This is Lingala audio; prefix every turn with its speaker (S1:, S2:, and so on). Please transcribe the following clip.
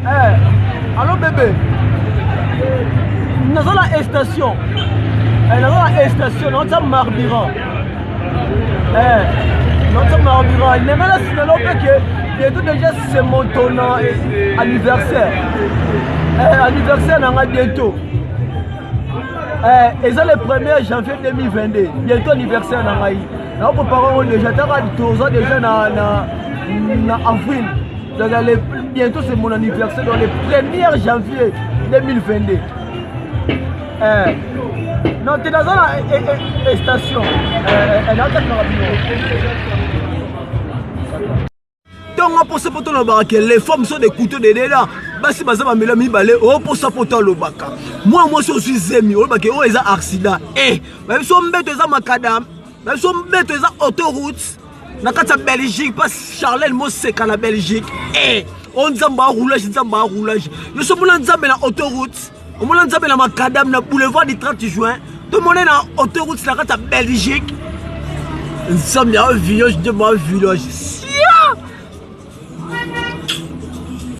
S1: Allô bébé. Nous avons la station. Nous avons la station. Nous avons Marbiran. Nous avons Marbiran. Il n'est pas là si nous avons que bientôt déjà c'est mon tournant anniversaire. Anniversaire n'a bientôt. Et c'est le 1er janvier 2022. Bientôt anniversaire n'a eu. Nous préparons déjà. Déjà en avril. Donc, bientôt c'est mon anniversaire, donc le 1er janvier 2022. Non, tu es dans la station. Elle a donc, pour ce poteau, les femmes sont des couteaux de là. Basi bazaba melami balé oh pour ça poteau le baka. Moi je suis zemi oh baka oh ils a accident. Même si on met des macadam, même si on met des autoroutes. Na kata Belgique pas Charlène Mosek à la Belgique on nzamba roulage nous sommes là nzamba na autoroute on là nzamba na macadam na boulevard du 30 juin tout le monde est na autoroute na kata Belgique nzamba ya village de ma village